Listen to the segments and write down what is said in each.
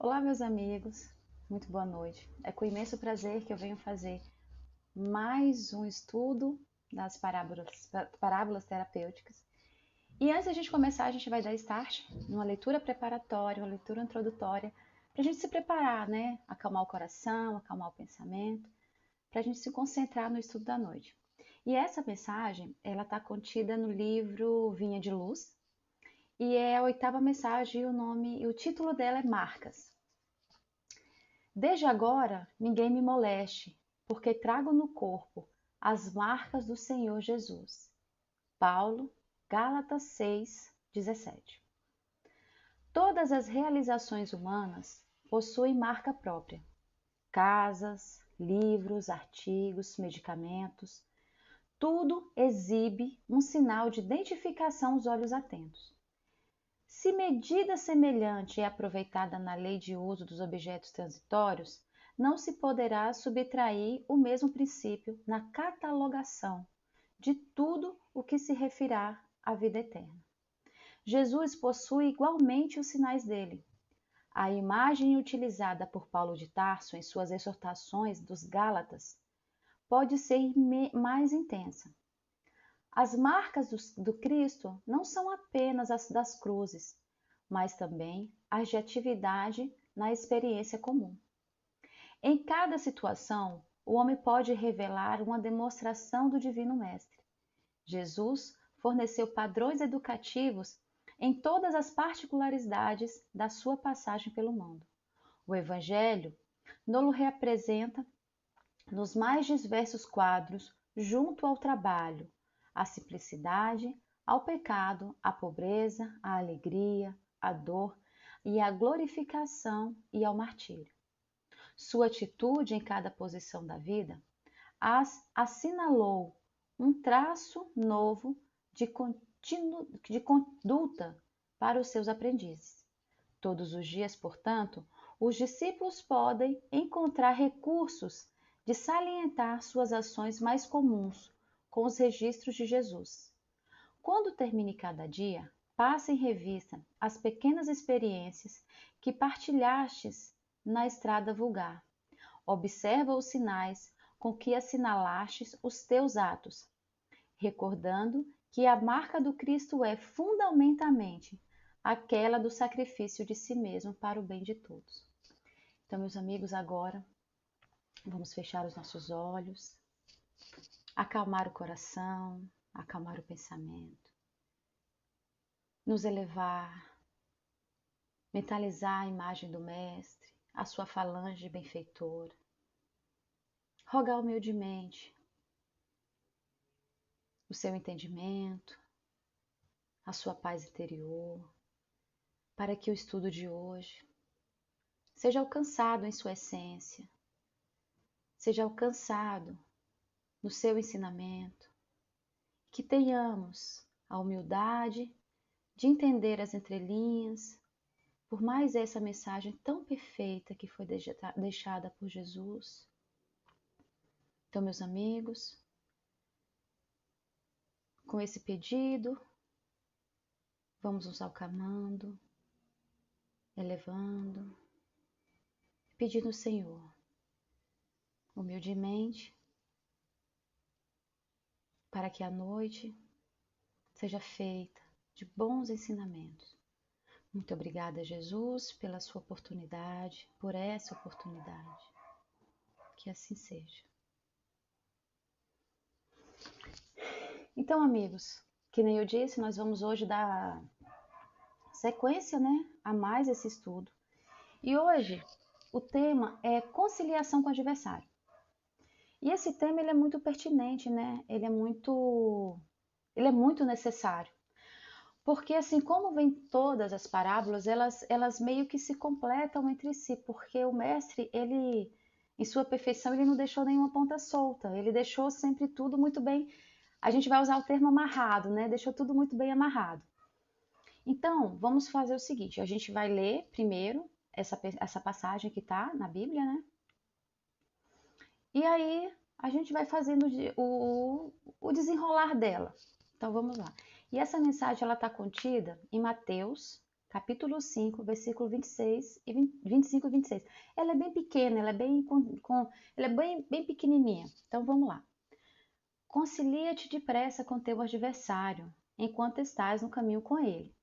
Olá, meus amigos, muito boa noite. É com imenso prazer que eu venho fazer mais um estudo das parábolas terapêuticas. E antes da gente começar, a gente vai dar start numa leitura preparatória, uma leitura introdutória, para a gente se preparar, né? Acalmar o coração, acalmar o pensamento, para a gente se concentrar no estudo da noite. E essa mensagem, ela está contida no livro Vinha de Luz, e é a oitava mensagem e o título dela é Marcas. Desde agora, ninguém me moleste, porque trago no corpo as marcas do Senhor Jesus. Paulo, Gálatas 6:17. Todas as realizações humanas possuem marca própria. Casas, livros, artigos, medicamentos, tudo exibe um sinal de identificação aos olhos atentos. Se medida semelhante é aproveitada na lei de uso dos objetos transitórios, não se poderá subtrair o mesmo princípio na catalogação de tudo o que se referirá à vida eterna. Jesus possui igualmente os sinais dele. A imagem utilizada por Paulo de Tarso em suas exortações dos Gálatas pode ser mais intensa. As marcas do Cristo não são apenas as das cruzes, mas também as de atividade na experiência comum. Em cada situação, o homem pode revelar uma demonstração do Divino Mestre. Jesus forneceu padrões educativos em todas as particularidades da sua passagem pelo mundo. O Evangelho nos representa nos mais diversos quadros junto ao trabalho, à simplicidade, ao pecado, à pobreza, à alegria, à dor e à glorificação e ao martírio. Sua atitude em cada posição da vida assinalou um traço novo de conduta para os seus aprendizes. Todos os dias, portanto, os discípulos podem encontrar recursos de salientar suas ações mais comuns com os registros de Jesus. Quando termine cada dia, passe em revista as pequenas experiências que partilhastes na estrada vulgar. Observa os sinais com que assinalastes os teus atos, recordando que a marca do Cristo é fundamentalmente aquela do sacrifício de si mesmo para o bem de todos. Então, meus amigos, agora vamos fechar os nossos olhos, acalmar o coração, acalmar o pensamento, nos elevar, mentalizar a imagem do Mestre, a sua falange benfeitora, rogar humildemente o seu entendimento, a sua paz interior, para que o estudo de hoje seja alcançado em sua essência, seja alcançado no seu ensinamento, que tenhamos a humildade de entender as entrelinhas, por mais essa mensagem tão perfeita que foi deixada por Jesus. Então, meus amigos, com esse pedido, vamos nos acalmando, elevando, pedindo ao Senhor, humildemente, para que a noite seja feita de bons ensinamentos. Muito obrigada, Jesus, pela sua oportunidade, por essa oportunidade. Que assim seja. Então, amigos, que nem eu disse, nós vamos hoje dar sequência, né, a mais esse estudo. E hoje o tema é conciliação com o adversário. E esse tema ele é muito pertinente, né? Ele é muito necessário. Porque assim como vem todas as parábolas, elas meio que se completam entre si, porque o mestre, ele em sua perfeição, ele não deixou nenhuma ponta solta, ele deixou sempre tudo muito bem. A gente vai usar o termo amarrado, né? Deixou tudo muito bem amarrado. Então, vamos fazer o seguinte: a gente vai ler primeiro essa passagem que está na Bíblia, né? E aí a gente vai fazendo o desenrolar dela. Então vamos lá. E essa mensagem ela está contida em Mateus, capítulo 5, versículo 26 e 25 e 26. Ela é bem pequena, ela é bem pequenininha. Então vamos lá. Concilia-te depressa com teu adversário, enquanto estás no caminho com ele,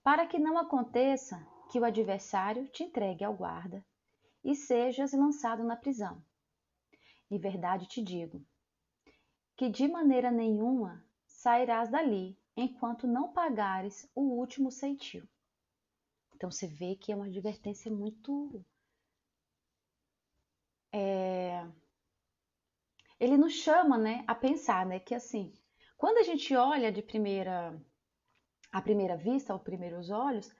para que não aconteça que o adversário te entregue ao guarda e sejas lançado na prisão. Em verdade te digo, que de maneira nenhuma sairás dali, enquanto não pagares o último ceitil. Então você vê que é uma advertência muito... Ele nos chama, né, a pensar, né, que assim, quando a gente olha à primeira vista, aos primeiros olhos,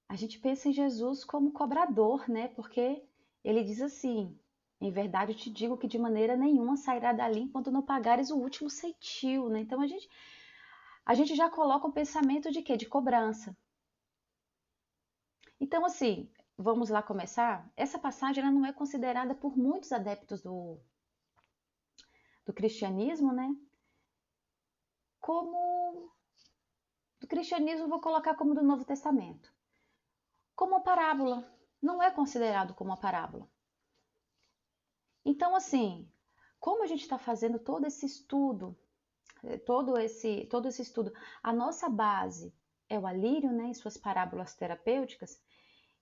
a gente pensa em Jesus como cobrador, né, porque ele diz assim, em verdade eu te digo que de maneira nenhuma sairá dali enquanto não pagares o último ceitil, né? Então a gente já coloca um pensamento de quê? De cobrança. Então, assim, vamos lá começar? Essa passagem ela não é considerada por muitos adeptos do cristianismo, né? Como do cristianismo, vou colocar como do Novo Testamento. Como uma parábola. Não é considerado como uma parábola. Então, assim, como a gente está fazendo todo esse estudo, todo esse estudo, a nossa base é o Alírio, né, em suas parábolas terapêuticas,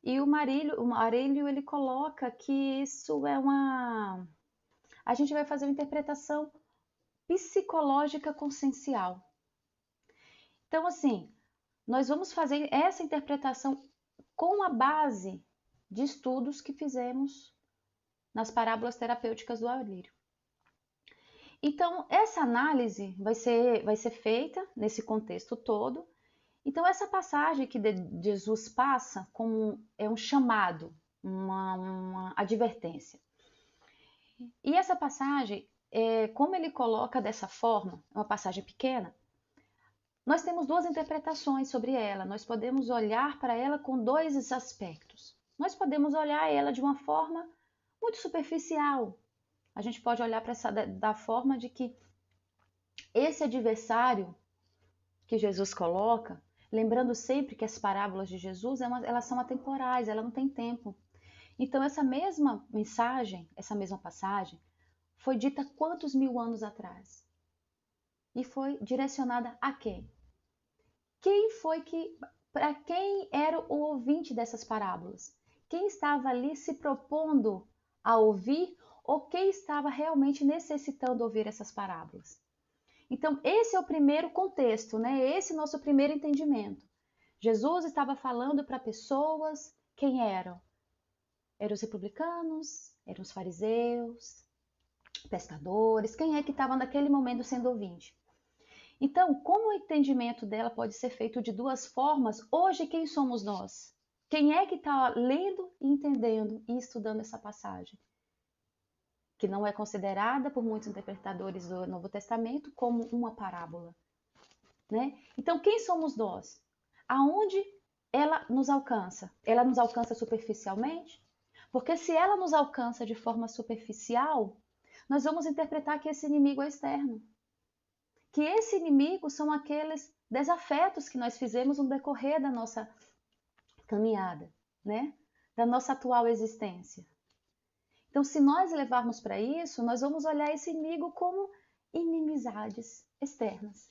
e o Marílio ele coloca que isso é uma... A gente vai fazer uma interpretação psicológica consciencial. Então, assim, nós vamos fazer essa interpretação com a base de estudos que fizemos nas parábolas terapêuticas do Alírio. Então, essa análise vai ser feita nesse contexto todo. Então, essa passagem que Jesus passa como é um chamado, uma advertência. E essa passagem, como ele coloca dessa forma, uma passagem pequena, nós temos duas interpretações sobre ela. Nós podemos olhar para ela com dois aspectos. Nós podemos olhar ela de uma forma muito superficial. A gente pode olhar para essa da forma de que esse adversário que Jesus coloca, lembrando sempre que as parábolas de Jesus elas são atemporais, ela não tem tempo. Então essa mesma mensagem, essa mesma passagem, foi dita quantos mil anos atrás? E foi direcionada a quem? Para quem era o ouvinte dessas parábolas? Quem estava ali se propondo a ouvir ou quem estava realmente necessitando ouvir essas parábolas? Então, esse é o primeiro contexto, né? Esse é o nosso primeiro entendimento. Jesus estava falando para pessoas, quem eram? Eram os republicanos, eram os fariseus, pescadores, quem é que estava naquele momento sendo ouvinte? Então, como o entendimento dela pode ser feito de duas formas, hoje quem somos nós? Quem é que está lendo e entendendo e estudando essa passagem? Que não é considerada por muitos interpretadores do Novo Testamento como uma parábola, né? Então, quem somos nós? Aonde ela nos alcança? Ela nos alcança superficialmente? Porque se ela nos alcança de forma superficial, nós vamos interpretar que esse inimigo é externo. Que esse inimigo são aqueles desafetos que nós fizemos no decorrer da nossa caminhada, né? Da nossa atual existência. Então, se nós levarmos para isso, nós vamos olhar esse inimigo como inimizades externas.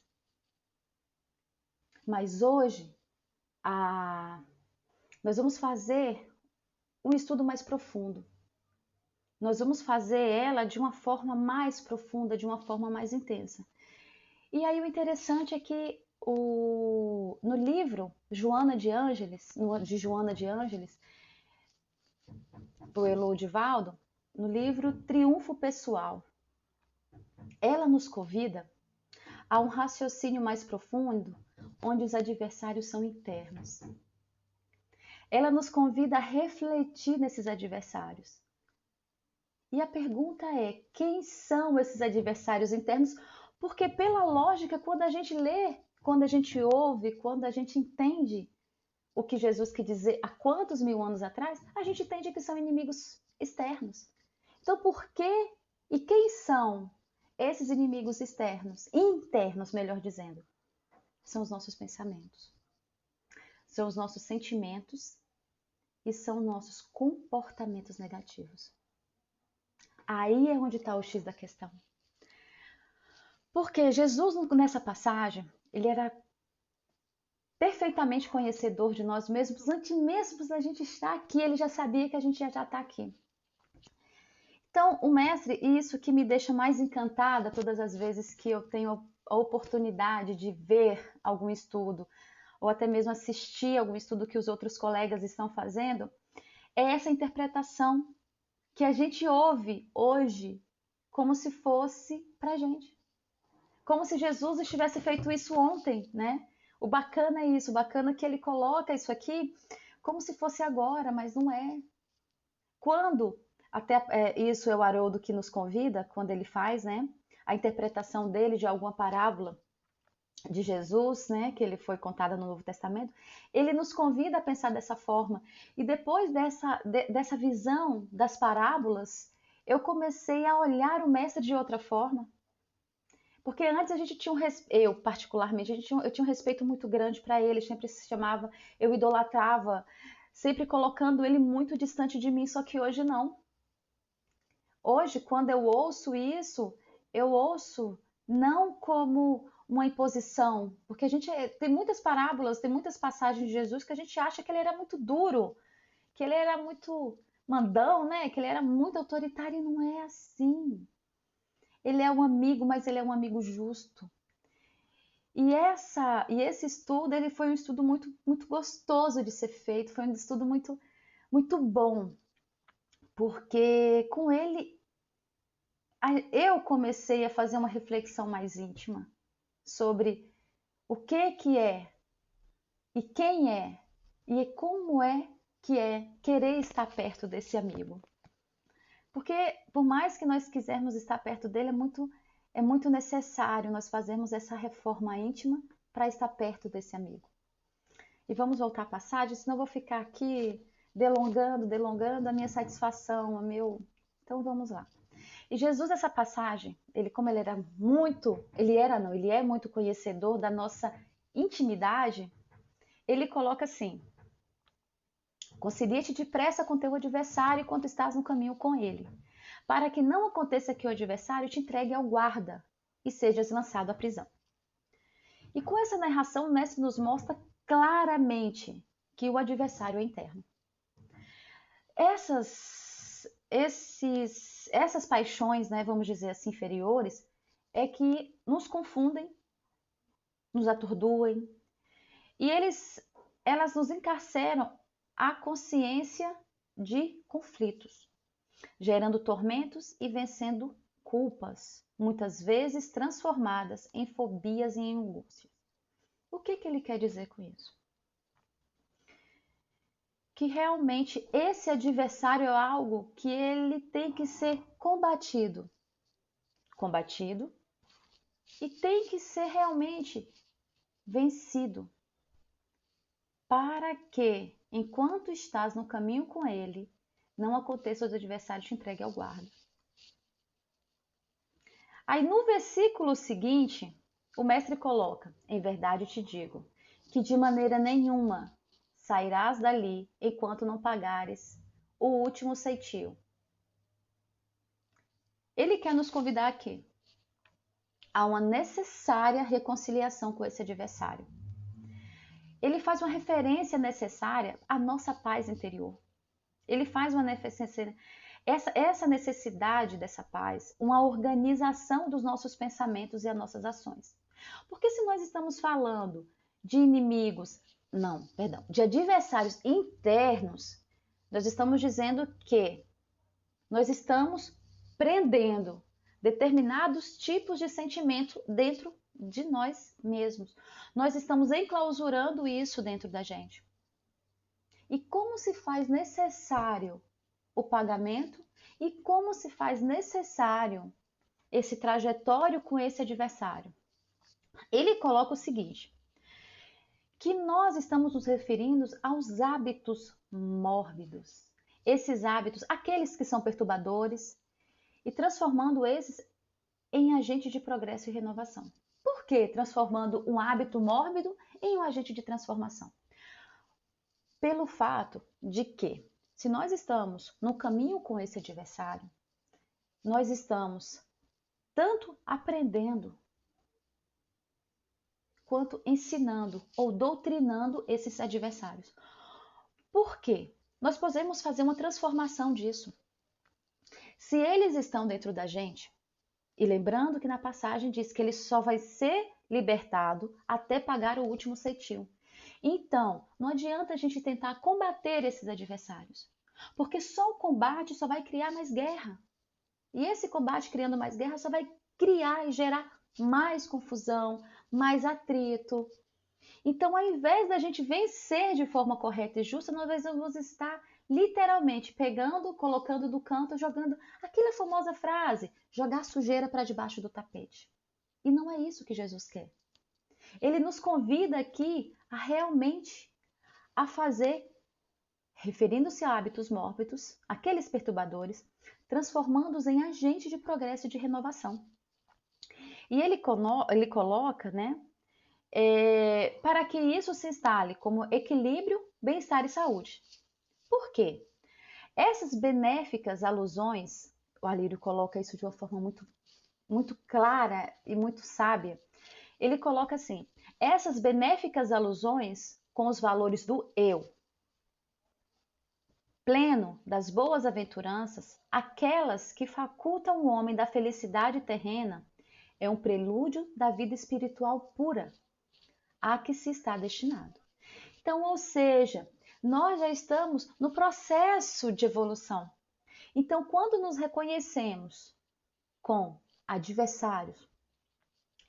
Mas hoje, nós vamos fazer um estudo mais profundo. Nós vamos fazer ela de uma forma mais profunda, de uma forma mais intensa. E aí o interessante é que no livro Joana de Ângeles, do Elo Divaldo, no livro Triunfo Pessoal, ela nos convida a um raciocínio mais profundo, onde os adversários são internos. Ela nos convida a refletir nesses adversários. E a pergunta é, quem são esses adversários internos? Porque pela lógica, quando a gente lê, quando a gente ouve, quando a gente entende o que Jesus quis dizer há quantos mil anos atrás, a gente entende que são inimigos externos. Então, por que e quem são esses inimigos externos, internos, melhor dizendo? São os nossos pensamentos. são os nossos sentimentos e são nossos comportamentos negativos. Aí é onde está o X da questão. Porque Jesus, nessa passagem, ele era perfeitamente conhecedor de nós mesmos. Antes mesmo da gente estar aqui, ele já sabia que a gente já está aqui. Então, o mestre, isso que me deixa mais encantada todas as vezes que eu tenho a oportunidade de ver algum estudo, ou até mesmo assistir algum estudo que os outros colegas estão fazendo, é essa interpretação que a gente ouve hoje como se fosse pra gente. Como se Jesus estivesse feito isso ontem, né? O bacana é isso, o bacana é que ele coloca isso aqui como se fosse agora, mas não é. Quando, até isso é o Haroldo que nos convida, quando ele faz, né? A interpretação dele de alguma parábola de Jesus, né, que ele foi contada no Novo Testamento, ele nos convida a pensar dessa forma. E depois dessa visão das parábolas, eu comecei a olhar o mestre de outra forma. Porque antes a gente tinha eu particularmente, eu tinha um respeito muito grande para ele, sempre se chamava, eu idolatrava, sempre colocando ele muito distante de mim, só que hoje não. Hoje, quando eu ouço isso, eu ouço não como uma imposição, porque a gente tem muitas parábolas, tem muitas passagens de Jesus que a gente acha que ele era muito duro, que ele era muito mandão, né? Que ele era muito autoritário e não é assim. Ele é um amigo, mas ele é um amigo justo. E esse estudo, ele foi um estudo muito, muito gostoso de ser feito, foi um estudo muito, muito bom, porque com ele eu comecei a fazer uma reflexão mais íntima sobre o que é e quem é e como é que é querer estar perto desse amigo. Porque por mais que nós quisermos estar perto dele, é muito necessário nós fazermos essa reforma íntima para estar perto desse amigo. E vamos voltar à passagem, senão eu vou ficar aqui delongando a minha satisfação, Então vamos lá. E Jesus, essa passagem, ele é muito conhecedor da nossa intimidade, ele coloca assim: concilia-te depressa com teu adversário enquanto estás no caminho com ele, para que não aconteça que o adversário te entregue ao guarda e sejas lançado à prisão. E com essa narração, o mestre nos mostra claramente que o adversário é interno. Essas paixões, né, vamos dizer assim, inferiores, é que nos confundem, nos atordoem, e elas nos encarceram a consciência de conflitos, gerando tormentos e vencendo culpas, muitas vezes transformadas em fobias e em angústias. O que ele quer dizer com isso? Que realmente esse adversário é algo que ele tem que ser combatido e tem que ser realmente vencido, para que, enquanto estás no caminho com ele, não aconteça os adversários te entreguem ao guarda. Aí no versículo seguinte, o mestre coloca: em verdade te digo, que de maneira nenhuma sairás dali enquanto não pagares o último ceitil. Ele quer nos convidar aqui a uma necessária reconciliação com esse adversário. Ele faz uma referência necessária à nossa paz interior. Ele faz essa necessidade dessa paz, uma organização dos nossos pensamentos e as nossas ações. Porque se nós estamos falando de de adversários internos, nós estamos dizendo que nós estamos prendendo determinados tipos de sentimento dentro de nós mesmos. Nós estamos enclausurando isso dentro da gente. E como se faz necessário o pagamento e como se faz necessário esse trajetório com esse adversário? Ele coloca o seguinte: que nós estamos nos referindo aos hábitos mórbidos. Esses hábitos, aqueles que são perturbadores, e transformando esses em agente de progresso e renovação. Por que transformando um hábito mórbido em um agente de transformação? pelo fato de que, se nós estamos no caminho com esse adversário, nós estamos tanto aprendendo quanto ensinando ou doutrinando esses adversários. Por quê? Nós podemos fazer uma transformação disso. Se eles estão dentro da gente, e lembrando que na passagem diz que ele só vai ser libertado até pagar o último ceitil. Então, não adianta a gente tentar combater esses adversários, porque só o combate só vai criar mais guerra. E esse combate criando mais guerra só vai criar e gerar mais confusão, mais atrito. Então, ao invés da gente vencer de forma correta e justa, nós vamos estar literalmente pegando, colocando do canto, jogando aquela famosa frase, jogar sujeira para debaixo do tapete. E não é isso que Jesus quer. Ele nos convida aqui a realmente a fazer, referindo-se a hábitos mórbidos, aqueles perturbadores, transformando-os em agente de progresso e de renovação. E ele coloca, né, para que isso se instale como equilíbrio, bem-estar e saúde. Por quê? Essas benéficas alusões, o Alírio coloca isso de uma forma muito clara e muito sábia. Ele coloca assim: essas benéficas alusões com os valores do eu, pleno das boas aventuranças, aquelas que facultam o homem da felicidade terrena, é um prelúdio da vida espiritual pura, a que se está destinado. Então, ou seja, nós já estamos no processo de evolução. Então, quando nos reconhecemos com adversários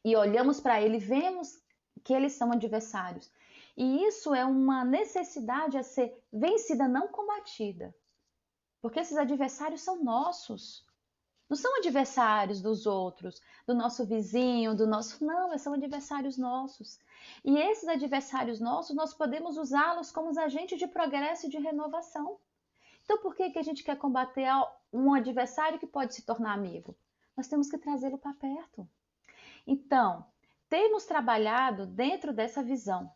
e olhamos para ele, vemos que eles são adversários. E isso é uma necessidade a ser vencida, não combatida. Porque esses adversários são nossos. Não são adversários dos outros, do nosso vizinho, do nosso... Não, são adversários nossos. E esses adversários nossos, nós podemos usá-los como os agentes de progresso e de renovação. Então, por que a gente quer combater um adversário que pode se tornar amigo? Nós temos que trazê-lo para perto. Então, temos trabalhado dentro dessa visão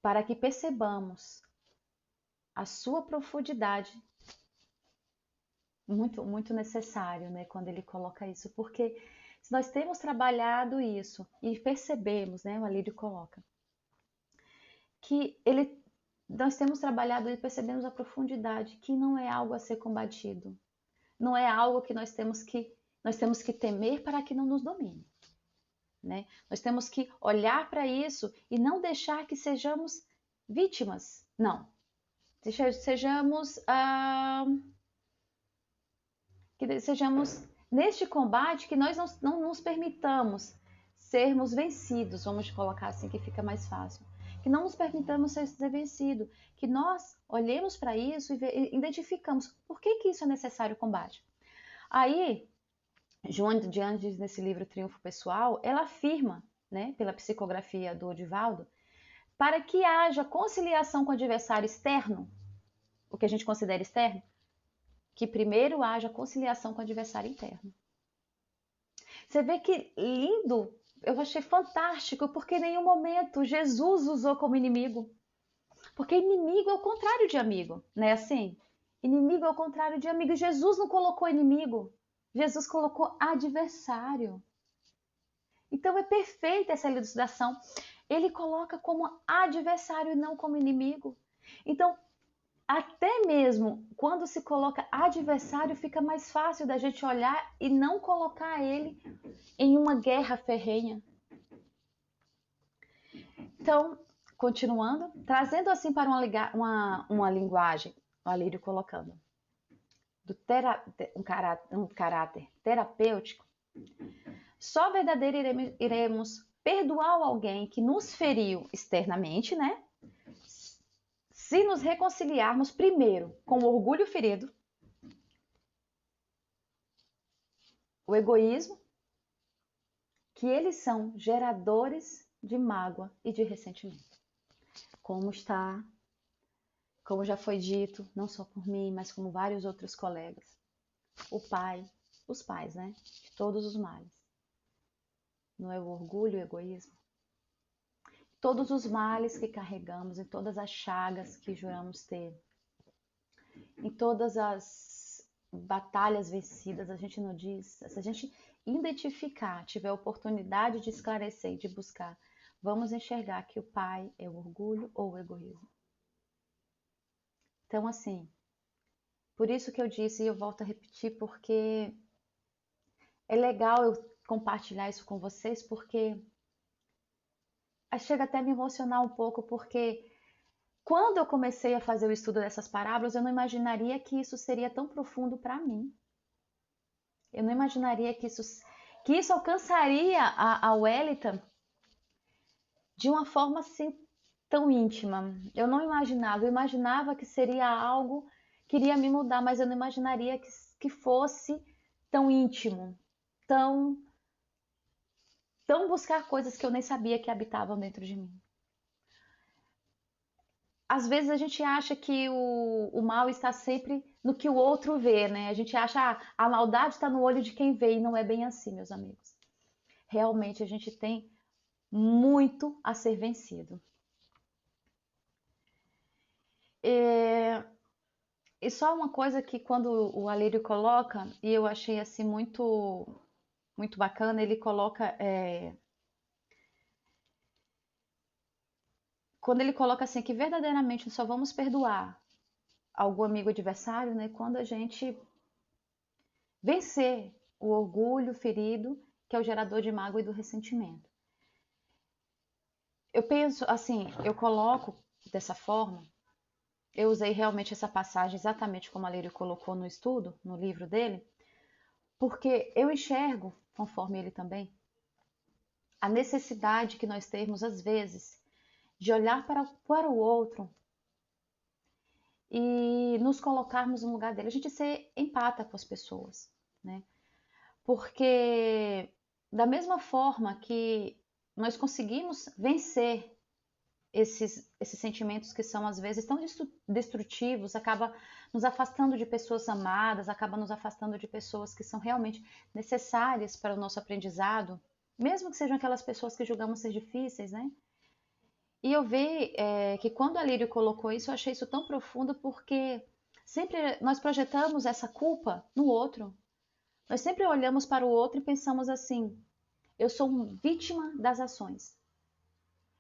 para que percebamos a sua profundidade. Muito necessário, né, quando ele coloca isso, porque se nós temos trabalhado isso e percebemos, né, o Alírio coloca, que nós temos trabalhado e percebemos a profundidade, que não é algo a ser combatido, não é algo que nós temos que temer para que não nos domine, né? Nós temos que olhar para isso e não deixar que sejamos vítimas, não, que sejamos neste combate, que nós não nos permitamos sermos vencidos, vamos colocar assim que fica mais fácil, que não nos permitamos ser vencidos, que nós olhemos para isso e identificamos por que isso é necessário o combate. Aí, Joana de Anjos, nesse livro Triunfo Pessoal, ela afirma, né, pela psicografia do Divaldo, para que haja conciliação com o adversário externo, o que a gente considera externo, que primeiro haja conciliação com o adversário interno. Você vê que lindo, eu achei fantástico, porque em nenhum momento Jesus usou como inimigo. Porque inimigo é o contrário de amigo, não é assim? Inimigo é o contrário de amigo. Jesus não colocou inimigo, Jesus colocou adversário. Então é perfeita essa ilustração. Ele coloca como adversário e não como inimigo. Então, até mesmo quando se coloca adversário, fica mais fácil da gente olhar e não colocar ele em uma guerra ferrenha. Então, continuando, trazendo assim para uma linguagem, o Alírio colocando, um caráter terapêutico, só verdadeiro iremos perdoar alguém que nos feriu externamente, né? Se nos reconciliarmos primeiro com o orgulho ferido, o egoísmo, que eles são geradores de mágoa e de ressentimento. Como já foi dito, não só por mim, mas como vários outros colegas, os pais, né, de todos os males. Não é o orgulho e o egoísmo? todos os males que carregamos, em todas as chagas que juramos ter, em todas as batalhas vencidas, a gente não diz, se a gente identificar, tiver a oportunidade de esclarecer e de buscar, vamos enxergar que o pai é o orgulho ou o egoísmo. Então, assim, por isso que eu disse, e eu volto a repetir, porque é legal eu compartilhar isso com vocês, porque chega até a me emocionar um pouco, porque quando eu comecei a fazer o estudo dessas parábolas, eu não imaginaria que isso seria tão profundo para mim. Eu não imaginaria que isso alcançaria a Wellington de uma forma assim tão íntima. Eu não imaginava, eu imaginava que seria algo que iria me mudar, mas eu não imaginaria que fosse tão íntimo, tão buscar coisas que eu nem sabia que habitavam dentro de mim. Às vezes a gente acha que o mal está sempre no que o outro vê, né? A gente acha a maldade está no olho de quem vê e não é bem assim, meus amigos. Realmente a gente tem muito a ser vencido. E só uma coisa que quando o Alírio coloca, e eu achei assim muito bacana, ele coloca quando ele coloca assim que verdadeiramente só vamos perdoar algum amigo adversário, né, quando a gente vencer o orgulho ferido, que é o gerador de mágoa e do ressentimento. Eu penso assim, eu coloco dessa forma, eu usei realmente essa passagem exatamente como a Lírio colocou no estudo, no livro dele, porque eu enxergo, conforme ele também, a necessidade que nós temos, às vezes, de olhar para o outro e nos colocarmos no lugar dele, a gente ser empata com as pessoas, né? Porque da mesma forma que nós conseguimos vencer esses sentimentos que são às vezes tão destrutivos, acaba nos afastando de pessoas amadas, acaba nos afastando de pessoas que são realmente necessárias para o nosso aprendizado, mesmo que sejam aquelas pessoas que julgamos ser difíceis, né? E eu vi que quando a Lírio colocou isso, eu achei isso tão profundo porque sempre nós projetamos essa culpa no outro. Nós sempre olhamos para o outro e pensamos assim: eu sou vítima das ações.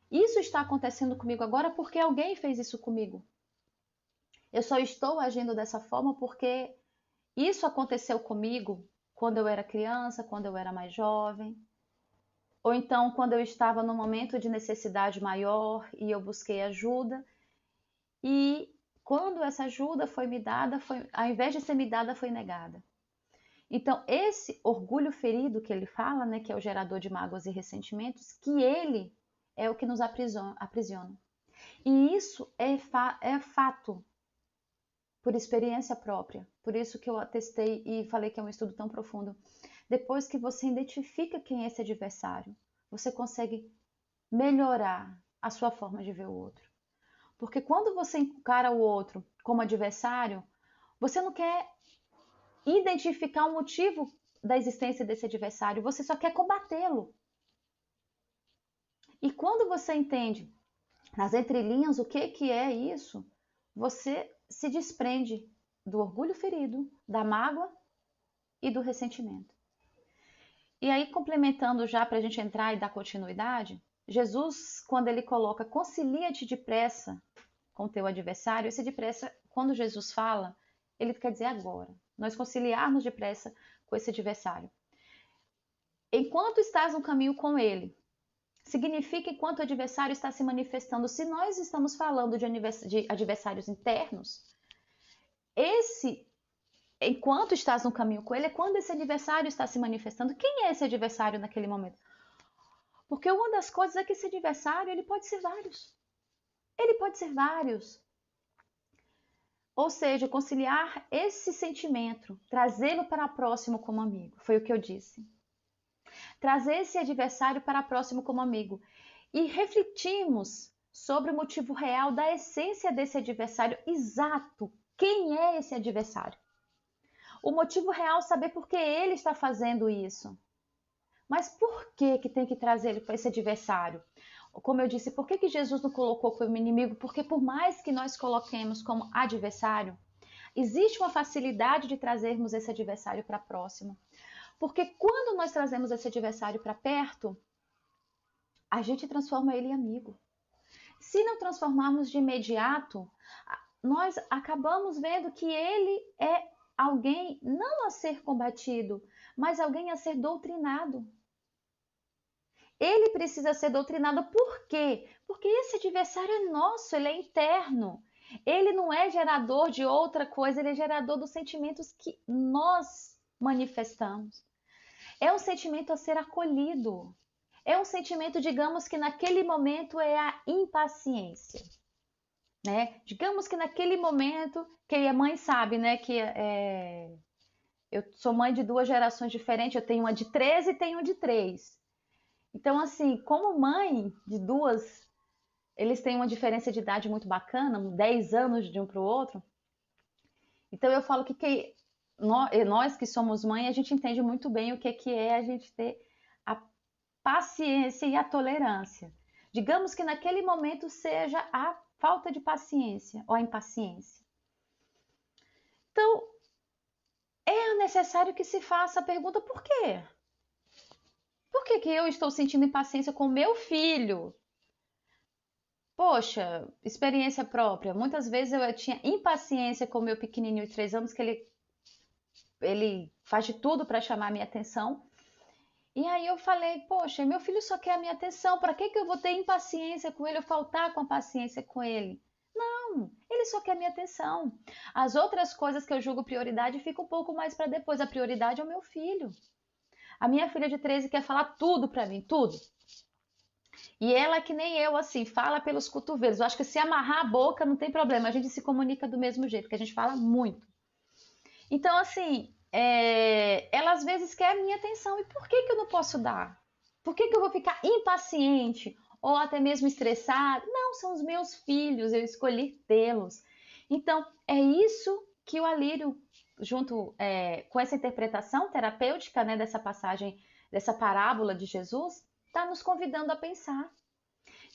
Isso está acontecendo comigo agora porque alguém fez isso comigo. Eu só estou agindo dessa forma porque isso aconteceu comigo quando eu era criança, quando eu era mais jovem, ou então quando eu estava num momento de necessidade maior e eu busquei ajuda. E quando essa ajuda foi me dada, ao invés de ser me dada, foi negada. Então, esse orgulho ferido que ele fala, né, que é o gerador de mágoas e ressentimentos, que ele é o que nos aprisiona. E isso é fato, por experiência própria. Por isso que eu atestei e falei que é um estudo tão profundo. Depois que você identifica quem é esse adversário, você consegue melhorar a sua forma de ver o outro. Porque quando você encara o outro como adversário, você não quer identificar o motivo da existência desse adversário, você só quer combatê-lo. E quando você entende nas entrelinhas o que é isso, você se desprende do orgulho ferido, da mágoa e do ressentimento. E aí, complementando já para a gente entrar e dar continuidade, Jesus, quando ele coloca concilia-te depressa com o teu adversário, esse depressa, quando Jesus fala, ele quer dizer agora. Nós conciliarmos depressa com esse adversário. Enquanto estás no caminho com ele, significa enquanto o adversário está se manifestando. Se nós estamos falando de adversários internos, enquanto estás no caminho com ele, é quando esse adversário está se manifestando. Quem é esse adversário naquele momento? Porque uma das coisas é que esse adversário, ele pode ser vários. Ele pode ser vários. Ou seja, conciliar esse sentimento, trazê-lo para próximo como amigo, foi o que eu disse. Trazer esse adversário para próximo como amigo e refletirmos sobre o motivo real da essência desse adversário exato. Quem é esse adversário? O motivo real, saber por que ele está fazendo isso. Mas por que tem que trazer ele para esse adversário? como eu disse, por que Jesus não colocou como inimigo? Porque por mais que nós coloquemos como adversário, existe uma facilidade de trazermos esse adversário para próximo. Porque quando nós trazemos esse adversário para perto, a gente transforma ele em amigo. Se não transformarmos de imediato, nós acabamos vendo que ele é alguém não a ser combatido, mas alguém a ser doutrinado. Ele precisa ser doutrinado. Por quê? Porque esse adversário é nosso, ele é interno. Ele não é gerador de outra coisa, ele é gerador dos sentimentos que nós manifestamos. É um sentimento a ser acolhido. É um sentimento, digamos que naquele momento é a impaciência. Né? Digamos que naquele momento, quem é mãe sabe, né, que eu sou mãe de duas gerações diferentes, eu tenho uma de 13 e tenho uma de 3. Então, assim, como mãe de duas, eles têm uma diferença de idade muito bacana, 10 anos de um para o outro. Então, eu falo que nós que somos mãe, a gente entende muito bem o que é a gente ter a paciência e a tolerância. Digamos que naquele momento seja a falta de paciência ou a impaciência. Então, é necessário que se faça a pergunta: por quê? Por que eu estou sentindo impaciência com meu filho? Poxa, experiência própria. Muitas vezes eu tinha impaciência com meu pequenininho de 3 anos, que ele faz de tudo para chamar a minha atenção. E aí eu falei, poxa, meu filho só quer a minha atenção, para que eu vou ter impaciência com ele ou faltar com a paciência com ele? Não, ele só quer a minha atenção. As outras coisas que eu julgo prioridade ficam um pouco mais para depois. A prioridade é o meu filho. A minha filha de 13 quer falar tudo para mim, tudo. E ela, que nem eu, assim, fala pelos cotovelos. Eu acho que se amarrar a boca não tem problema, a gente se comunica do mesmo jeito, que a gente fala muito. Então, assim, ela às vezes quer a minha atenção. E por que eu não posso dar? Por que eu vou ficar impaciente ou até mesmo estressada? Não, são os meus filhos, eu escolhi tê-los. Então, é isso que o Alírio, junto com essa interpretação terapêutica, né, dessa passagem, dessa parábola de Jesus, está nos convidando a pensar.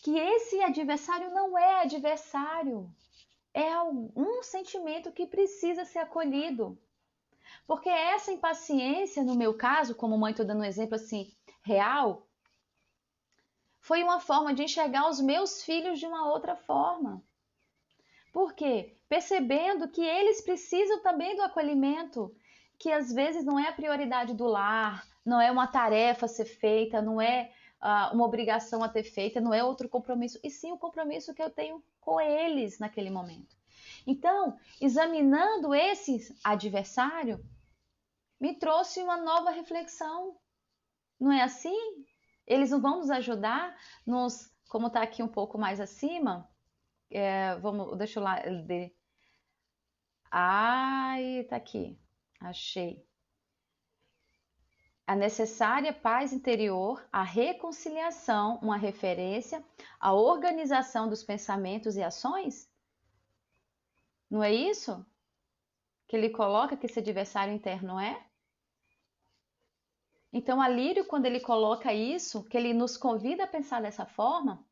Que esse adversário não é adversário. É um sentimento que precisa ser acolhido. Porque essa impaciência, no meu caso, como mãe, estou dando um exemplo assim, real, foi uma forma de enxergar os meus filhos de uma outra forma. Por quê? Percebendo que eles precisam também do acolhimento, que às vezes não é a prioridade do lar, não é uma tarefa a ser feita, não é uma obrigação a ter feita, não é outro compromisso, e sim o compromisso que eu tenho com eles naquele momento. Então, examinando esse adversário, me trouxe uma nova reflexão. Não é assim? Eles não vão nos ajudar, como está aqui um pouco mais acima, deixa eu lá. Ai, tá aqui. Achei. A necessária paz interior, a reconciliação, uma referência à organização dos pensamentos e ações? Não é isso que ele coloca que esse adversário interno é? Então, Alírio, quando ele coloca isso, que ele nos convida a pensar dessa forma,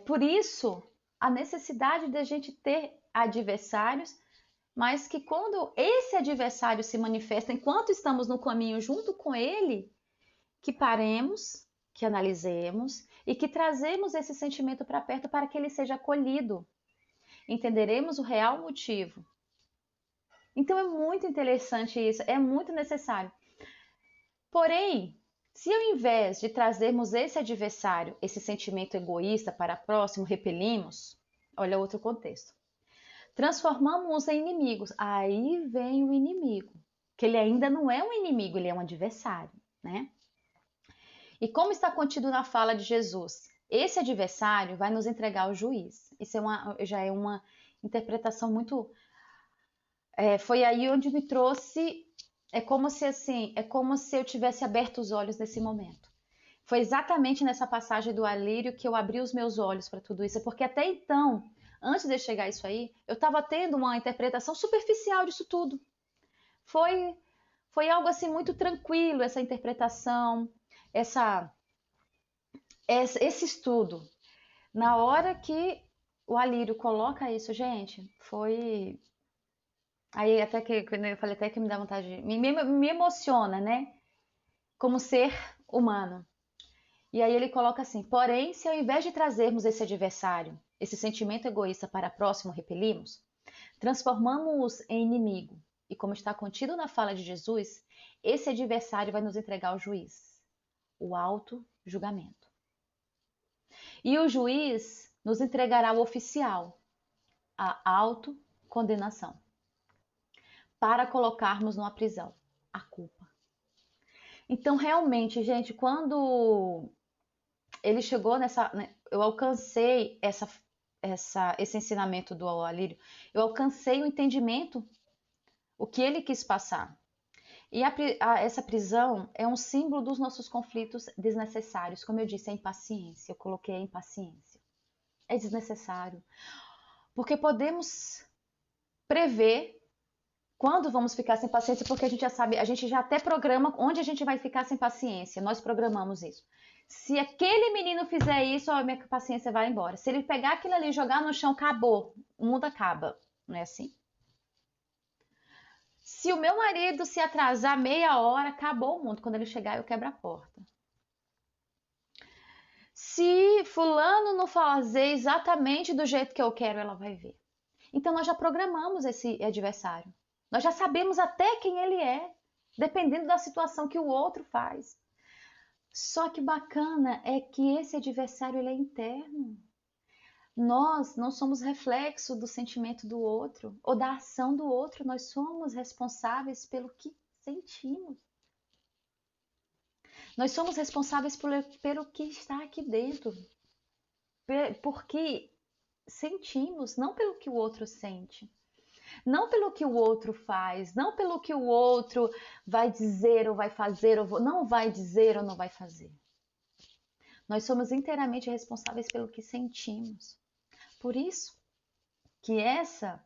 por isso a necessidade de a gente ter adversários, mas que quando esse adversário se manifesta enquanto estamos no caminho junto com ele, que paremos, que analisemos e que trazemos esse sentimento para perto para que ele seja acolhido. Entenderemos o real motivo. Então é muito interessante isso, é muito necessário. Porém, se ao invés de trazermos esse adversário, esse sentimento egoísta para próximo, repelimos, olha outro contexto. Transformamos-os em inimigos. Aí vem o inimigo, que ele ainda não é um inimigo, ele é um adversário, né? E como está contido na fala de Jesus, esse adversário vai nos entregar ao juiz. Isso já é uma interpretação muito. Foi aí onde me trouxe. É como se eu tivesse aberto os olhos nesse momento. Foi exatamente nessa passagem do Alírio que eu abri os meus olhos para tudo isso, porque até então, antes de chegar a isso aí, eu estava tendo uma interpretação superficial disso tudo. Foi algo assim muito tranquilo essa interpretação, esse estudo, na hora que o Alírio coloca isso, gente, foi. Aí até que quando eu falei até que me dá vontade, me emociona, né? Como ser humano. E aí ele coloca assim: porém, se ao invés de trazermos esse adversário, esse sentimento egoísta para próximo repelimos, transformamos-o em inimigo. E como está contido na fala de Jesus, esse adversário vai nos entregar ao juiz, o auto julgamento. E o juiz nos entregará o oficial, a autocondenação, para colocarmos numa prisão, a culpa. Então, realmente, gente, quando ele chegou nessa, né, eu alcancei esse ensinamento do Alírio, eu alcancei o entendimento, o que ele quis passar. E essa prisão é um símbolo dos nossos conflitos desnecessários. Como eu disse, a impaciência. Eu coloquei a impaciência. É desnecessário. Porque podemos prever quando vamos ficar sem paciência, porque a gente já sabe, a gente já até programa onde a gente vai ficar sem paciência. Nós programamos isso. Se aquele menino fizer isso, a minha paciência vai embora. Se ele pegar aquilo ali e jogar no chão, acabou. O mundo acaba. Não é assim? Se o meu marido se atrasar meia hora, acabou o mundo. Quando ele chegar, eu quebro a porta. Se fulano não fazer exatamente do jeito que eu quero, ela vai ver. Então nós já programamos esse adversário. Nós já sabemos até quem ele é, dependendo da situação que o outro faz. Só que bacana é que esse adversário ele é interno. Nós não somos reflexo do sentimento do outro ou da ação do outro, nós somos responsáveis pelo que sentimos. Nós somos responsáveis pelo que está aqui dentro, porque sentimos, não pelo que o outro sente, não pelo que o outro faz, não pelo que o outro vai dizer ou vai fazer, ou não vai dizer ou não vai fazer. Nós somos inteiramente responsáveis pelo que sentimos. Por isso que essa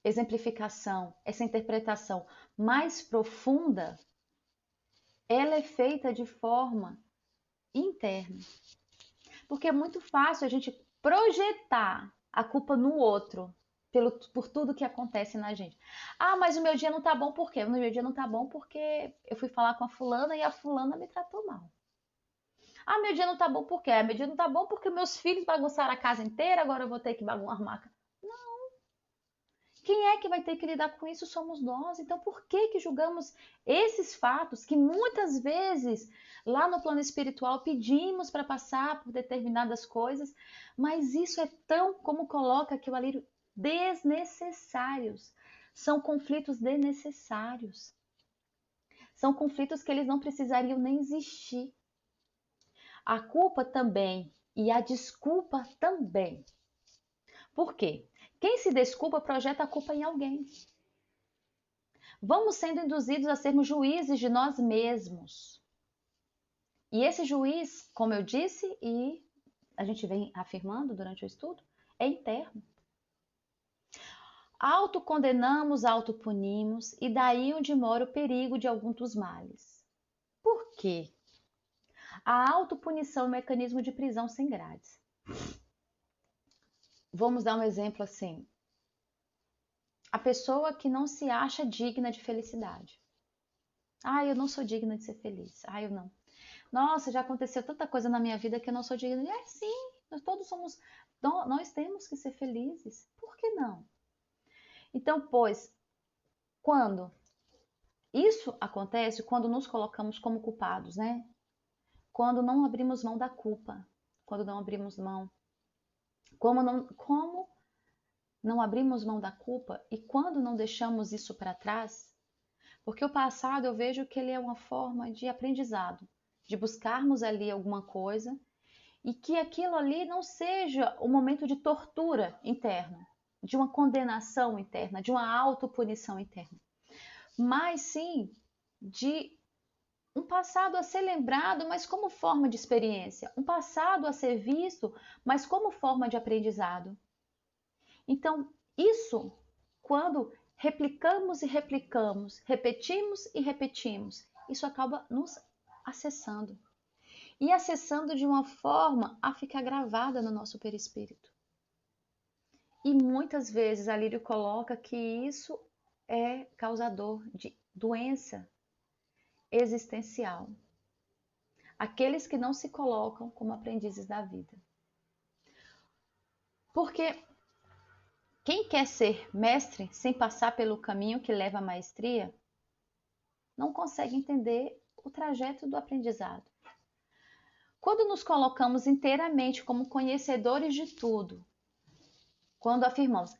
exemplificação, essa interpretação mais profunda, ela é feita de forma interna. Porque é muito fácil a gente projetar a culpa no outro por tudo que acontece na gente. Ah, mas o meu dia não tá bom por quê? O meu dia não tá bom porque eu fui falar com a fulana e a fulana me tratou mal. Ah, meu dia não tá bom por quê? Meu dia não tá bom porque meus filhos bagunçaram a casa inteira, agora eu vou ter que arrumar. Quem é que vai ter que lidar com isso somos nós. Então, por que que julgamos esses fatos que muitas vezes lá no plano espiritual pedimos para passar por determinadas coisas, mas isso é tão, como coloca aqui o Alírio, desnecessários. São conflitos desnecessários. São conflitos que eles não precisariam nem existir. A culpa também e a desculpa também. Por quê? Quem se desculpa projeta a culpa em alguém. Vamos sendo induzidos a sermos juízes de nós mesmos. E esse juiz, como eu disse, e a gente vem afirmando durante o estudo, é interno. Autocondenamos, autopunimos, e daí onde mora o perigo de algum dos males. Por quê? A autopunição é um mecanismo de prisão sem grades. Vamos dar um exemplo assim. A pessoa que não se acha digna de felicidade. Ah, eu não sou digna de ser feliz. Ah, eu não. Nossa, já aconteceu tanta coisa na minha vida que eu não sou digna. É sim, nós todos somos, nós temos que ser felizes. Por que não? Então, pois, quando isso acontece, quando nos colocamos como culpados, né? Quando não abrimos mão da culpa, quando não abrimos mão, como não abrimos mão da culpa e quando não deixamos isso para trás, porque o passado eu vejo que ele é uma forma de aprendizado, de buscarmos ali alguma coisa e que aquilo ali não seja um momento de tortura interna, de uma condenação interna, de uma autopunição interna, mas sim de um passado a ser lembrado, mas como forma de experiência, um passado a ser visto, mas como forma de aprendizado. Então, isso, quando replicamos e replicamos, repetimos e repetimos, isso acaba nos acessando. e acessando de uma forma a ficar gravada no nosso perispírito. E muitas vezes a Lírio coloca que isso é causador de doença existencial. Aqueles que não se colocam como aprendizes da vida. Porque quem quer ser mestre sem passar pelo caminho que leva à maestria, não consegue entender o trajeto do aprendizado. Quando nos colocamos inteiramente como conhecedores de tudo, quando afirmamos,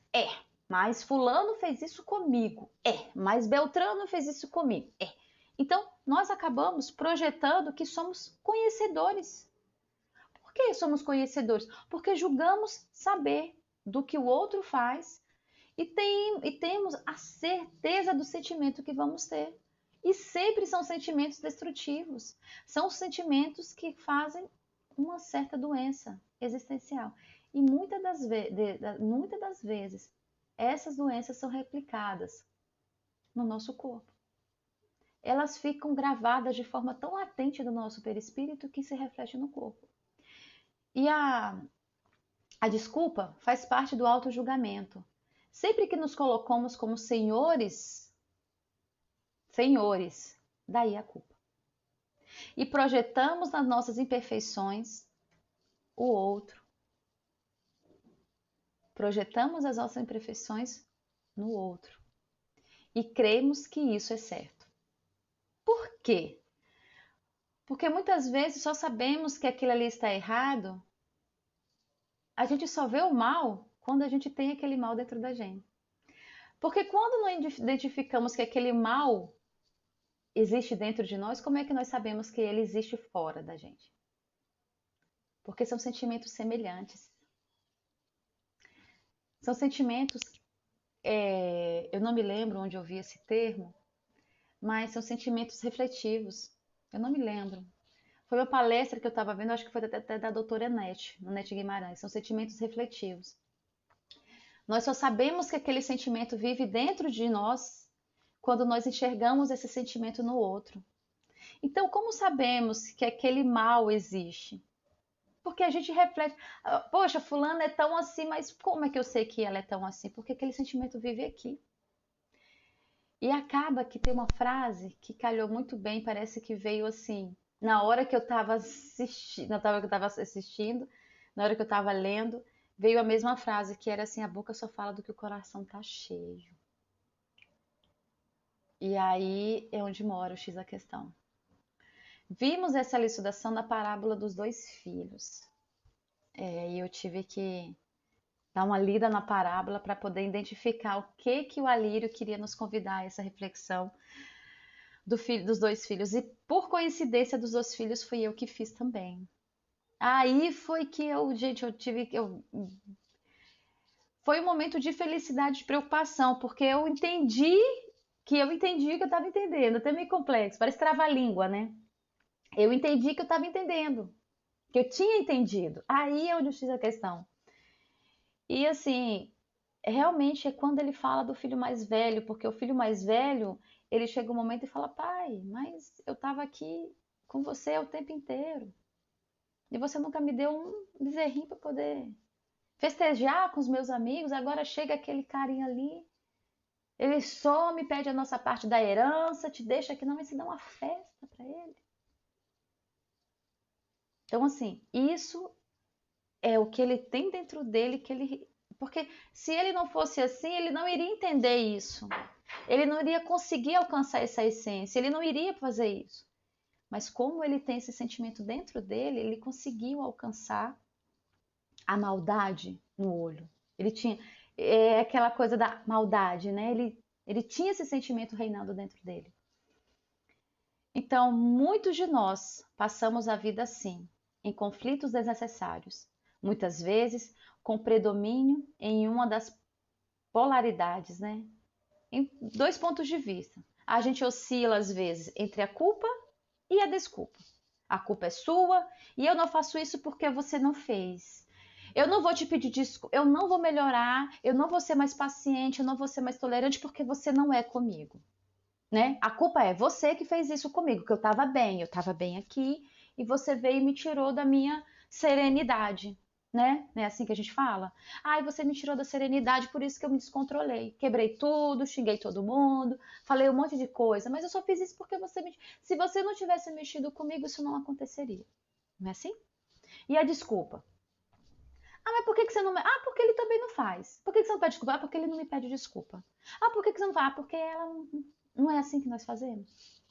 mas fulano fez isso comigo, mas Beltrano fez isso comigo, Então, nós acabamos projetando que somos conhecedores. Por que somos conhecedores? Porque julgamos saber do que o outro faz e temos a certeza do sentimento que vamos ter. E sempre são sentimentos destrutivos. São sentimentos que fazem uma certa doença existencial. E muitas das vezes, essas doenças são replicadas no nosso corpo. Elas ficam gravadas de forma tão latente no nosso perispírito que se reflete no corpo. E a desculpa faz parte do auto-julgamento. Sempre que nos colocamos como senhores, daí a culpa. E projetamos nas nossas imperfeições o outro. Projetamos as nossas imperfeições no outro. E cremos que isso é certo. Por quê? Porque muitas vezes só sabemos que aquilo ali está errado. A gente só vê o mal quando a gente tem aquele mal dentro da gente. Porque quando nós identificamos que aquele mal existe dentro de nós, como é que nós sabemos que ele existe fora da gente? Porque são sentimentos semelhantes. São sentimentos, eu não me lembro onde eu vi esse termo, mas são sentimentos refletivos. Eu não me lembro. Foi uma palestra que eu estava vendo, acho que foi até da doutora Nete, no Nete Guimarães. São sentimentos refletivos. Nós só sabemos que aquele sentimento vive dentro de nós quando nós enxergamos esse sentimento no outro. Então, como sabemos que aquele mal existe? Porque a gente reflete, poxa, fulano é tão assim, mas como é que eu sei que ela é tão assim? Porque aquele sentimento vive aqui. E acaba que tem uma frase que calhou muito bem, parece que veio assim, na hora que eu estava assistindo, na hora que eu estava lendo, veio a mesma frase, que era assim, a boca só fala do que o coração tá cheio. E aí é onde mora o X da questão. Vimos essa elucidação na parábola dos dois filhos. E eu tive que dar uma lida na parábola para poder identificar o que o Alírio queria nos convidar a essa reflexão dos dois filhos. E por coincidência dos dois filhos fui eu que fiz também. Aí foi que foi um momento de felicidade, de preocupação, porque eu entendi o que eu estava entendendo. Até meio complexo, parece trava-língua, né? Eu entendi que eu estava entendendo, que eu tinha entendido. Aí é onde eu fiz a questão. E assim, realmente é quando ele fala do filho mais velho, porque o filho mais velho, ele chega um momento e fala, pai, mas eu estava aqui com você o tempo inteiro. E você nunca me deu um bezerrinho para poder festejar com os meus amigos. Agora chega aquele carinha ali, ele só me pede a nossa parte da herança, te deixa aqui, não, mas se dá uma festa para ele. Então, assim, isso é o que ele tem dentro dele, porque se ele não fosse assim, ele não iria entender isso. Ele não iria conseguir alcançar essa essência, ele não iria fazer isso. Mas como ele tem esse sentimento dentro dele, ele conseguiu alcançar a maldade no olho. Ele tinha aquela coisa da maldade, né? Ele tinha esse sentimento reinando dentro dele. Então, muitos de nós passamos a vida assim, em conflitos desnecessários, muitas vezes com predomínio em uma das polaridades, né? Em dois pontos de vista. A gente oscila às vezes entre a culpa e a desculpa. A culpa é sua e eu não faço isso porque você não fez. Eu não vou te pedir desculpa, eu não vou melhorar, eu não vou ser mais paciente, eu não vou ser mais tolerante porque você não é comigo. Né? A culpa é você que fez isso comigo, que eu estava bem aqui e você veio e me tirou da minha serenidade, né? Não é assim que a gente fala? Ai, você me tirou da serenidade, por isso que eu me descontrolei. Quebrei tudo, xinguei todo mundo, falei um monte de coisa, mas eu só fiz isso porque você me... Se você não tivesse mexido comigo, isso não aconteceria. Não é assim? E a desculpa? Ah, mas por que você não... Ah, porque ele também não faz. Por que você não pede desculpa? Ah, porque ele não me pede desculpa. Ah, por que você não faz? Ah, porque ela não é assim que nós fazemos.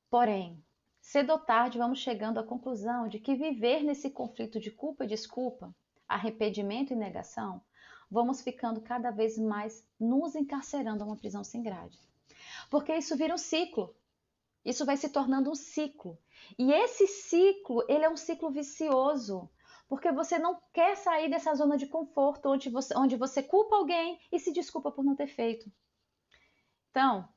Porém, cedo ou tarde vamos chegando à conclusão de que viver nesse conflito de culpa e desculpa, arrependimento e negação, vamos ficando cada vez mais nos encarcerando a uma prisão sem grade. Porque isso vira um ciclo. Isso vai se tornando um ciclo. E esse ciclo, ele é um ciclo vicioso. Porque você não quer sair dessa zona de conforto onde você culpa alguém e se desculpa por não ter feito. Então,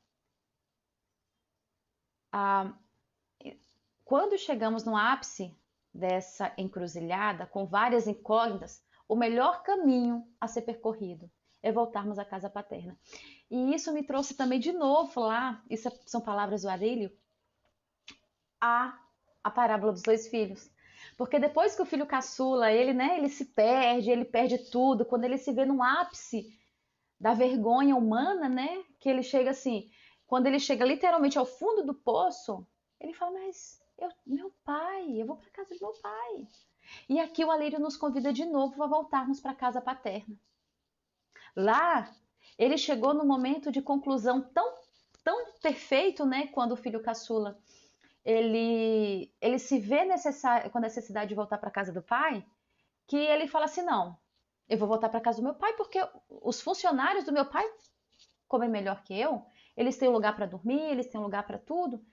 quando chegamos no ápice dessa encruzilhada, com várias incógnitas, o melhor caminho a ser percorrido é voltarmos à casa paterna. E isso me trouxe também de novo lá, isso são palavras do Arílio, a parábola dos dois filhos. Porque depois que o filho caçula, ele se perde, ele perde tudo, quando ele se vê no ápice da vergonha humana, né? Que ele chega assim, quando ele chega literalmente ao fundo do poço, ele fala, mas meu pai, eu vou para casa do meu pai. E aqui o Alírio nos convida de novo a voltarmos para a casa paterna. Lá, ele chegou no momento de conclusão tão perfeito, né? Quando o filho caçula, ele se vê com a necessidade de voltar para a casa do pai, que ele fala assim, não, eu vou voltar para casa do meu pai porque os funcionários do meu pai comem melhor que eu, eles têm um lugar para dormir, eles têm um lugar para tudo.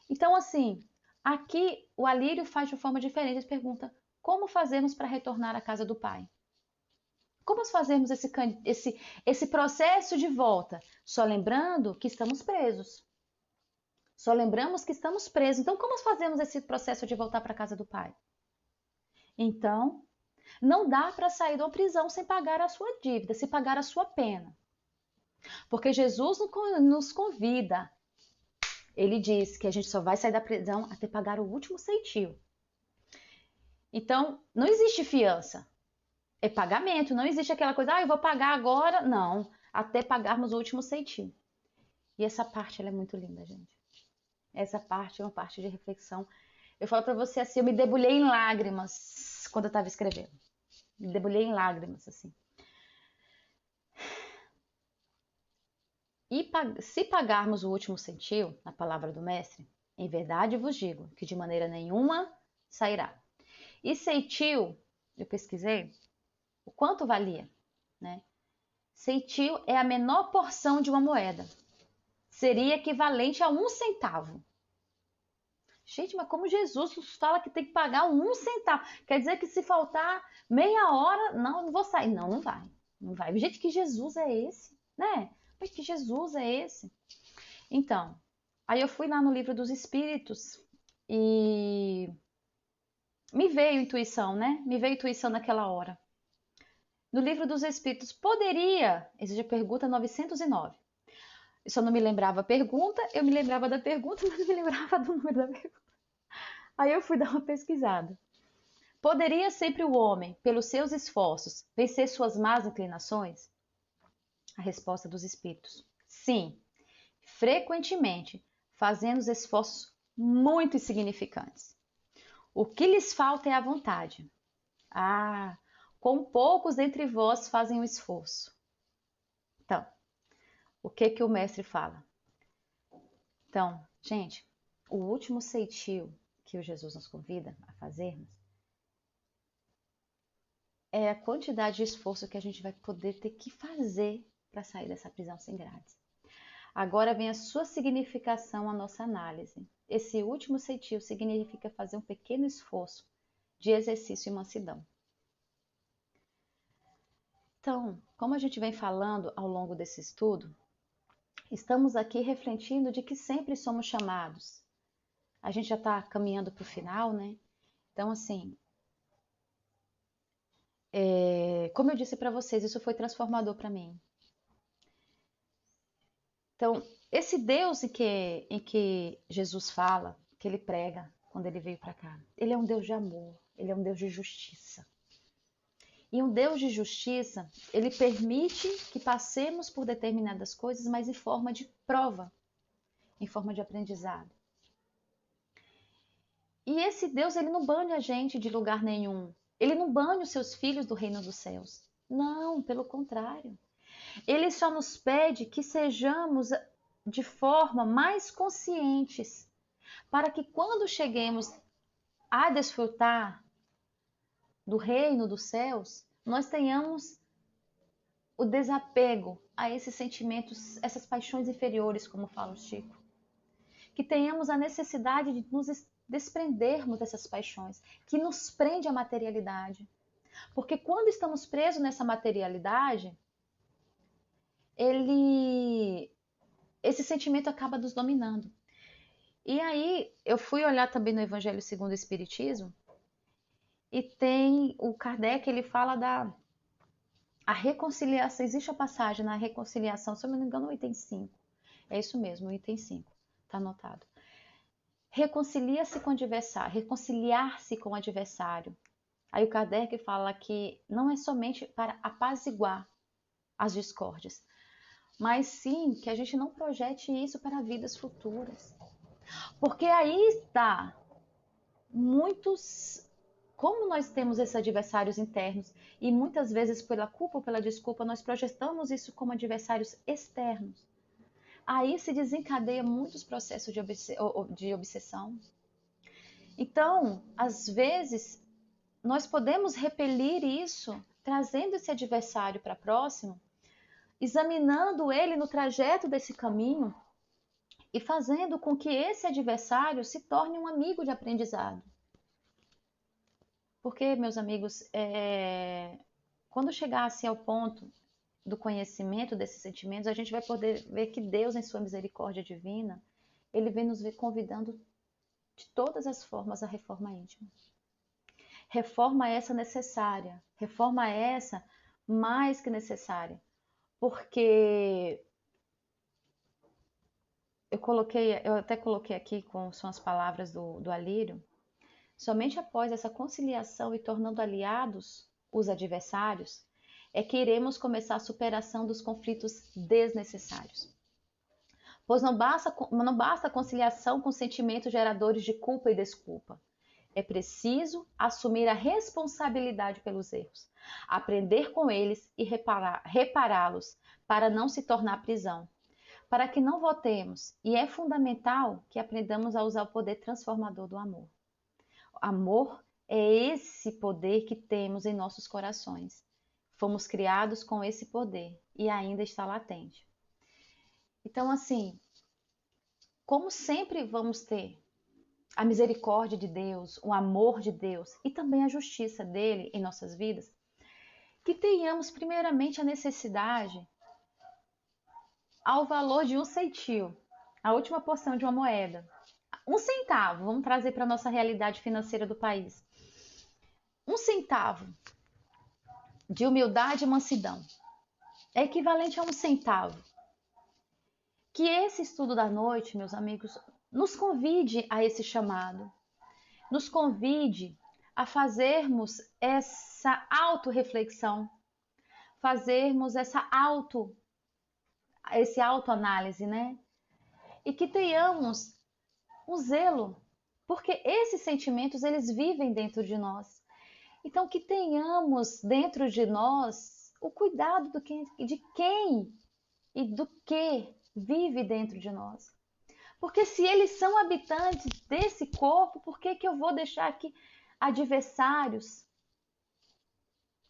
Então, assim, aqui o Alírio faz de forma diferente. Ele pergunta: como fazemos para retornar à casa do Pai? Como fazemos esse processo de volta? Só lembrando que estamos presos. Só lembramos que estamos presos. Então, como fazemos esse processo de voltar para a casa do Pai? Então, não dá para sair da prisão sem pagar a sua dívida, sem pagar a sua pena. Porque Jesus nos convida. Ele diz que a gente só vai sair da prisão até pagar o último centil. Então, não existe fiança. É pagamento. Não existe aquela coisa, eu vou pagar agora. Não. Até pagarmos o último centil. E essa parte ela é muito linda, gente. Essa parte é uma parte de reflexão. Eu falo para você assim, eu me debulhei em lágrimas quando eu estava escrevendo. Me debulhei em lágrimas, assim. E se pagarmos o último centil, na palavra do mestre, em verdade vos digo que de maneira nenhuma sairá. E centil, eu pesquisei, o quanto valia, né? Centil é a menor porção de uma moeda. Seria equivalente a 1 centavo. Gente, mas como Jesus nos fala que tem que pagar 1 centavo? Quer dizer que se faltar meia hora, não vou sair. Não, não vai. Não vai. Gente, que Jesus é esse? Né? Mas que Jesus é esse? Então, aí eu fui lá no livro dos Espíritos e me veio intuição, né? Me veio intuição naquela hora. No livro dos Espíritos, poderia, exige a pergunta 909. Eu só não me lembrava a pergunta, eu me lembrava da pergunta, mas não me lembrava do número da pergunta. Aí eu fui dar uma pesquisada. Poderia sempre o homem, pelos seus esforços, vencer suas más inclinações? A resposta dos Espíritos: sim, frequentemente, fazendo esforços muito insignificantes. O que lhes falta é a vontade. Ah, com poucos dentre vós fazem o esforço. Então, o que o mestre fala? Então, gente, o último ceitil que o Jesus nos convida a fazermos é a quantidade de esforço que a gente vai poder ter que fazer para sair dessa prisão sem grades. Agora vem a sua significação, a nossa análise. Esse último ceitil significa fazer um pequeno esforço de exercício e mansidão. Então, como a gente vem falando ao longo desse estudo, estamos aqui refletindo de que sempre somos chamados. A gente já está caminhando para o final, né? Então, assim, como eu disse para vocês, isso foi transformador para mim. Então, esse Deus em que Jesus fala, que ele prega, quando ele veio para cá. Ele é um Deus de amor, ele é um Deus de justiça. E um Deus de justiça, ele permite que passemos por determinadas coisas, mas em forma de prova, em forma de aprendizado. E esse Deus, ele não bane a gente de lugar nenhum. Ele não bane os seus filhos do reino dos céus. Não, pelo contrário. Ele só nos pede que sejamos de forma mais conscientes, para que quando cheguemos a desfrutar do reino dos céus, nós tenhamos o desapego a esses sentimentos, essas paixões inferiores, como fala o Chico. Que tenhamos a necessidade de nos desprendermos dessas paixões, que nos prende à materialidade. Porque quando estamos presos nessa materialidade, esse sentimento acaba nos dominando. E aí, eu fui olhar também no Evangelho segundo o Espiritismo, e tem o Kardec, ele fala a reconciliação. Existe a passagem na reconciliação, se eu não me engano, no item 5. É isso mesmo, o item 5, está anotado. Reconcilia-se com o adversário, reconciliar-se com o adversário. Aí o Kardec fala que não é somente para apaziguar as discórdias, mas sim que a gente não projete isso para vidas futuras. Porque aí está como nós temos esses adversários internos e muitas vezes pela culpa ou pela desculpa nós projetamos isso como adversários externos. Aí se desencadeia muitos processos de obsessão. Então, às vezes, nós podemos repelir isso, trazendo esse adversário para próximo, examinando ele no trajeto desse caminho e fazendo com que esse adversário se torne um amigo de aprendizado. Porque, meus amigos, quando chegar-se ao ponto do conhecimento desses sentimentos, a gente vai poder ver que Deus, em sua misericórdia divina, ele vem nos convidando de todas as formas à reforma íntima. Reforma essa necessária, reforma essa mais que necessária, porque eu até coloquei aqui são as palavras do Alírio, somente após essa conciliação e tornando aliados os adversários, é que iremos começar a superação dos conflitos desnecessários. Pois não basta a conciliação com sentimentos geradores de culpa e desculpa. É preciso assumir a responsabilidade pelos erros, aprender com eles e repará-los para não se tornar prisão. Para que não voltemos, e é fundamental que aprendamos a usar o poder transformador do amor. O amor é esse poder que temos em nossos corações. Fomos criados com esse poder e ainda está latente. Então, assim, como sempre vamos ter a misericórdia de Deus, o amor de Deus e também a justiça dele em nossas vidas, que tenhamos primeiramente a necessidade ao valor de 1 centavo, a última porção de uma moeda. 1 centavo, vamos trazer para a nossa realidade financeira do país. 1 centavo de humildade e mansidão é equivalente a 1 centavo. Que esse estudo da noite, meus amigos, nos convide a esse chamado, nos convide a fazermos essa autorreflexão, fazermos essa autoanálise, né? E que tenhamos um zelo, porque esses sentimentos, eles vivem dentro de nós. Então, que tenhamos dentro de nós o cuidado de quem e do que vive dentro de nós. Porque se eles são habitantes desse corpo, por que eu vou deixar que adversários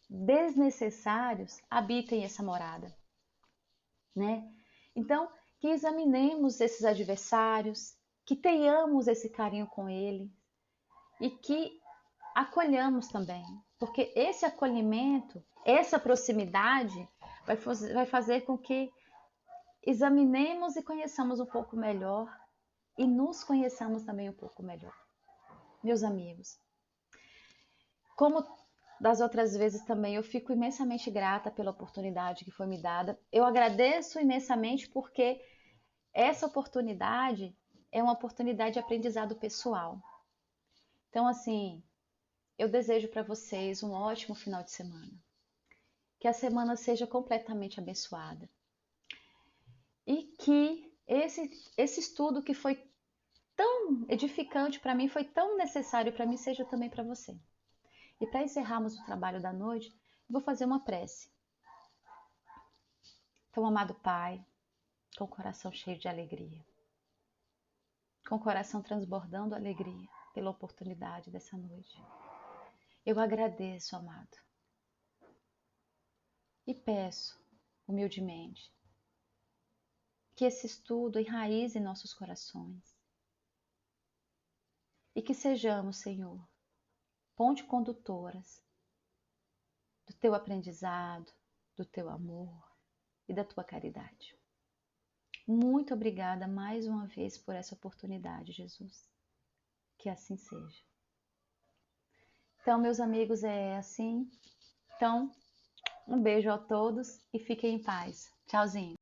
desnecessários habitem essa morada, né? Então, que examinemos esses adversários, que tenhamos esse carinho com ele e que acolhamos também, porque esse acolhimento, essa proximidade vai fazer com que examinemos e conheçamos um pouco melhor e nos conheçamos também um pouco melhor. Meus amigos, como das outras vezes também, eu fico imensamente grata pela oportunidade que foi me dada. Eu agradeço imensamente porque essa oportunidade é uma oportunidade de aprendizado pessoal. Então, assim, eu desejo para vocês um ótimo final de semana. Que a semana seja completamente abençoada. E que esse estudo que foi tão edificante para mim, foi tão necessário para mim, seja também para você. E para encerrarmos o trabalho da noite, eu vou fazer uma prece. Então, amado Pai, com o coração cheio de alegria, com o coração transbordando alegria pela oportunidade dessa noite, eu agradeço, amado, e peço humildemente que esse estudo enraize em nossos corações e que sejamos, Senhor, ponte condutoras do teu aprendizado, do teu amor e da tua caridade. Muito obrigada mais uma vez por essa oportunidade, Jesus. Que assim seja. Então, meus amigos, é assim. Então, um beijo a todos e fiquem em paz. Tchauzinho.